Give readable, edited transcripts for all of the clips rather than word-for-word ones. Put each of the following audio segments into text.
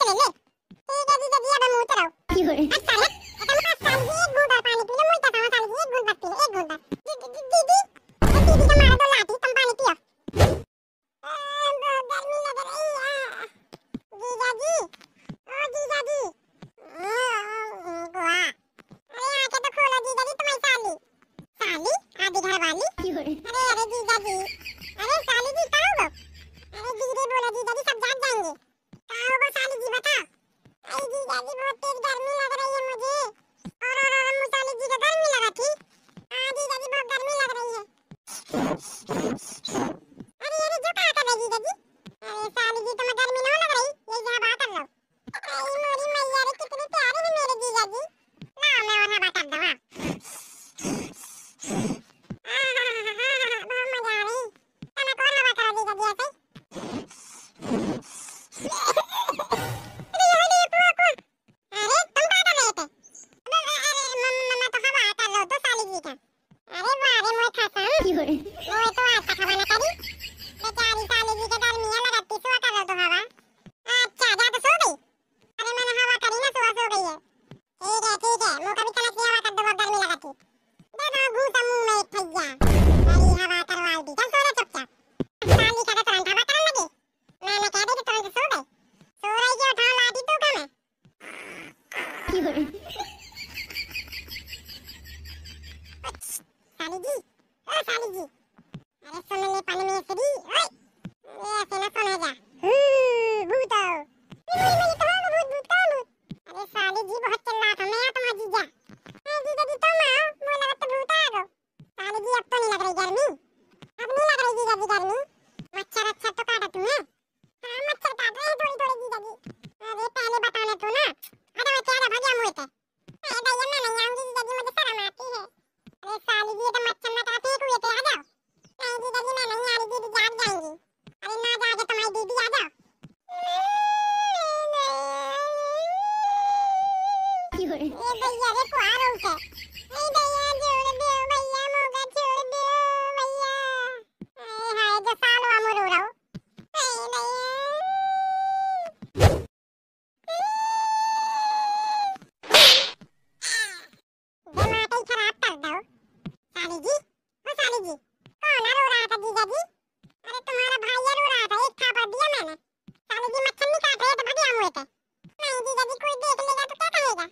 ले ले। ठीक है जीजा जी अब मुंह चलाओ। अच्छा ले साली जी एक घूंट और पानी पी लो। मुझे तो साली जी एक घूंट बस पी लो, एक घूंट बस। दीदी दीदी का मारा दो लाठी, तुम पानी पियो। गर्मी लग रही है जीजा जी। ओ जीजा जी बुआ, अरे आके तो खोलो जीजा जी तुम्हारी साली। साली आधी घर वाली। अरे जीजा जी, अरे साली जी कहाँ हो? अरे धीरे बोलो जीजा जी सब जाग जाएंगे। कहाँ हो वो साली जी बताओ। अरे जीजा जी बहुत तेज गर्मी लग रही है मुझे। और मुसाली जी को गर्मी लगा थी। हाँ जीजा जी बहुत गर्मी लग रही है। अरे जो कहा कर रहे जीजा जी। अरे साली जी तुम्हें गर्मी नहीं लग रही, ये जहाँ बात कर लो। अरे मोरी मैया रे कितने प्यारे हैं मेरे जीजा जी। ना मैं और हवा कर दूँ। बहुत मजा आ रही। मैं और हवा करो जीजा जी ऐसे। अरे तुम क्या कर रहे थे? अरे मैं तो हवा कर रहा हूँ तो साली जी का। अरे वाह रे मोए खासा। वो तो आज तक हवा न करी। बेचारी साली जी के गर्मियाँ लगाती सुआ कर रहा तो हवा। अच्छा जा तो सो गई। अरे मैंने हवा करी ना सुआ सो गई है। ठीक है मुँह कभी कनक की हवा कर दो बहुत गर्मी लगाती। दे दो घूसा मुँह में एक भैया। अरे हवा करवा दी चल सो रहा चुपचाप। साली का तो तुरंत हवा करने लगी। मैंने कह दी कि तुरंत सो गई। सो रही क्यों उठाओ लाठी तू कम है। साली जी ओ साली जी, अरे सुन ले पानी में से दी ओए ऐसे ना सुना जा। भूत आओ मैं तो भूत भूत कौन भूत। अरे साली जी बहुत चिल्ला था मैं तुम्हारा जीजा। अरे जीजा जी तुम आओ मुझे लगा तो भूत आ गो। साली जी अब तो नहीं लग रही गर्मी। अब नहीं लग रही जीजा जी गर्मी। मच्छर अच्छा तो काटा तूने। हाँ मच्छर काट रहे हैं थोड़ी थोड़ी जीजा जी। अरे पहले बताना तू ना। अरे मैं क्या भाग्या मुझे पे। अरे भैया मैं नहीं आऊंगी जीजा जी मुझे शर्म आती है। अरे साली जी ये तो मच्छर ना तरफ फेंक हुए थे आ जाओ। नहीं जीजा जी मैं नहीं आ रही दीदी जाग जाएंगी। अरे ना जागे तुम्हारी दीदी आ जाओ। ये भैया रे कुआर उठे। ए भैया छोड़ दो भैया मोगा छोड़ दो भैया। हाय जो साल हुआ मोर रो रहा हूँ। भैया दिमाग ही खराब कर दो। साली जी ओ साली जी कौन रो रहा था जीजा जी? अरे तुम्हारा भैया रो रहा था एक थापड़ दिया मैंने। साली जी मच्छर नहीं काट रहे तो भगिया मुझे पे। नहीं जीजा जी कोई देख लेगा तो क्या कहेगा।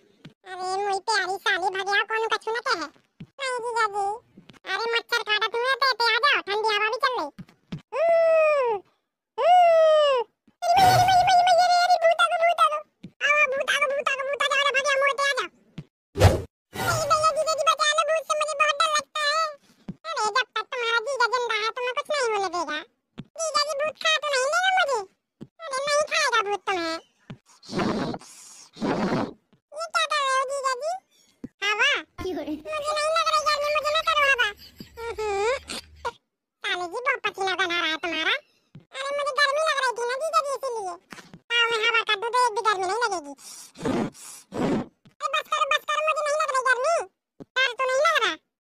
अरे मुई प्यारी साली भगिया कौन कछु न कहे। नहीं जीजा जी अरे मच्छर काटा तुम्हें पे आ जाओ ठंडी हवा भी चल रही। जीजा जी भूत खा तो नहीं लेगा